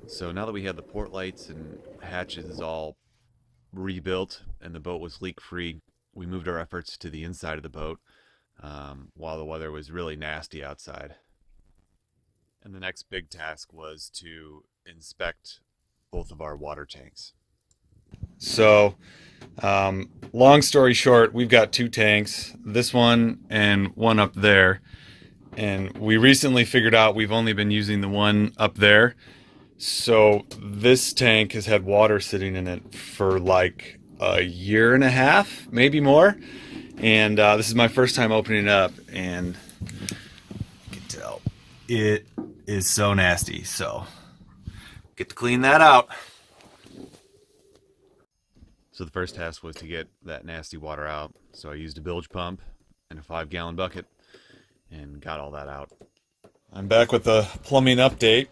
So now that we had the port lights and hatches all rebuilt and the boat was leak free, we moved our efforts to the inside of the boat while the weather was really nasty outside. And the next big task was to inspect both of our water tanks. So, long story short, we've got two tanks, this one and one up there. And we recently figured out we've only been using the one up there. So this tank has had water sitting in it for like a year and a half, maybe more. And this is my first time opening it up, and you can tell it is so nasty. So get to clean that out. So the first task was to get that nasty water out. So I used a bilge pump and a 5-gallon bucket and got all that out. I'm back with the plumbing update.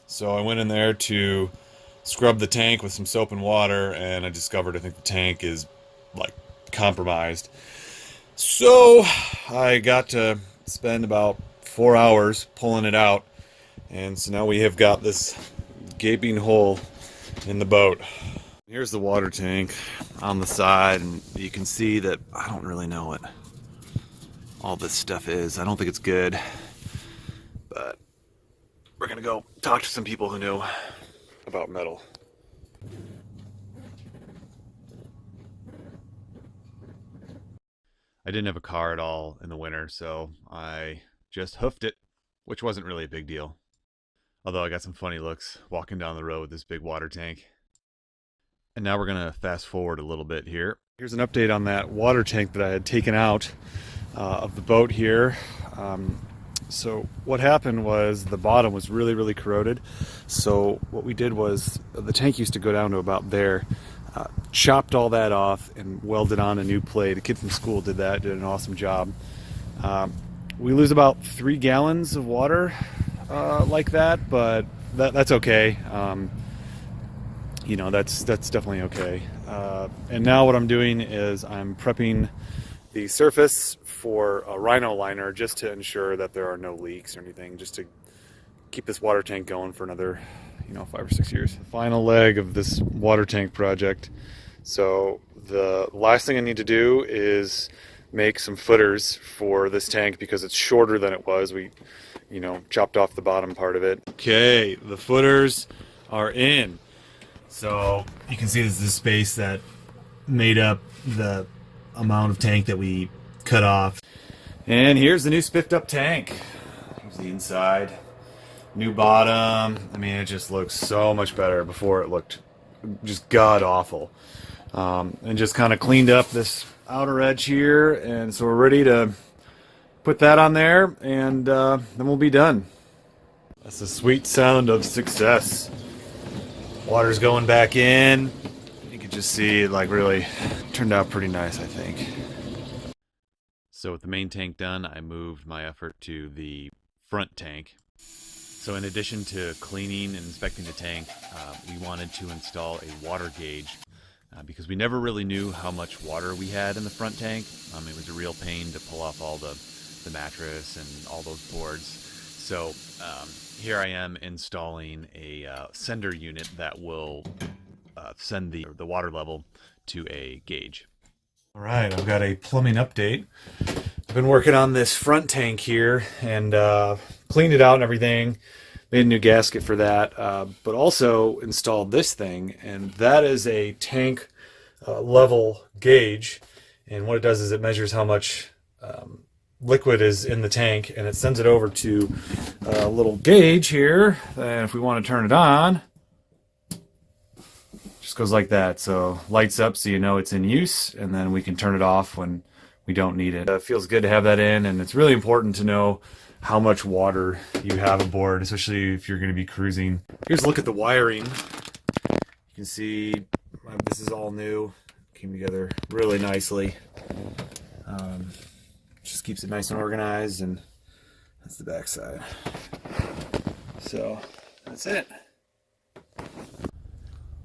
So I went in there to scrub the tank with some soap and water, and I discovered I think the tank is like compromised. So I got to spend about 4 hours pulling it out, and so now we have got this gaping hole in the boat. Here's the water tank on the side, and you can see that I don't really know what all this stuff is. I don't think it's good, but we're gonna go talk to some people who know about metal. I didn't have a car at all in the winter, so I just hoofed it, which wasn't really a big deal. Although I got some funny looks walking down the road with this big water tank. And now we're gonna fast forward a little bit here. Here's an update on that water tank that I had taken out of the boat here. So what happened was the bottom was really corroded. So what we did was the tank used to go down to about there. Chopped all that off and welded on a new plate. A kid from school did that, did an awesome job. We lose about 3 gallons of water like that, but that's okay. You know, that's definitely okay. And now what I'm doing is I'm prepping the surface for a Rhino liner just to ensure that there are no leaks or anything, just to keep this water tank going for another, 5 or 6 years. Final leg of this water tank project. So the last thing I need to do is make some footers for this tank because it's shorter than it was. We, chopped off the bottom part of it. Okay, the footers are in. So you can see this is the space that made up the amount of tank that we cut off. And here's the new spiffed up tank. Here's the inside. New bottom. I mean, it just looks so much better. Before it looked just god awful. And just kind of cleaned up this outer edge here, and so we're ready to put that on there, and then we'll be done. That's the sweet sound of success. Water's going back in. You can just see it like really turned out pretty nice, I think. So with the main tank done, I moved my effort to the front tank. So in addition to cleaning and inspecting the tank, we wanted to install a water gauge because we never really knew how much water we had in the front tank. It was a real pain to pull off all the mattress and all those boards. So here I am installing a sender unit that will send the water level to a gauge. All right, I've got a plumbing update. I've been working on this front tank here and cleaned it out and everything. Made a new gasket for that, but also installed this thing, and that is a tank level gauge. And what it does is it measures how much liquid is in the tank, and it sends it over to a little gauge here. And if we want to turn it on, just goes like that. So lights up so you know it's in use, and then we can turn it off when we don't need it. It feels good to have that in, and it's really important to know how much water you have aboard, especially if you're going to be cruising. Here's a look at the wiring. You can see this is all new. Came together really nicely. Just keeps it nice and organized, and that's the back side. So that's it.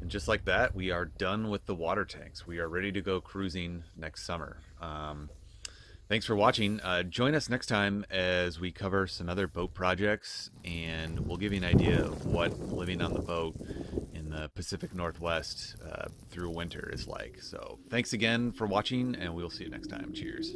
And just like that, we are done with the water tanks. We are ready to go cruising next summer. Thanks for watching. Join us next time as we cover some other boat projects, and we'll give you an idea of what living on the boat in the Pacific Northwest through winter is like. So thanks again for watching, and we'll see you next time. Cheers.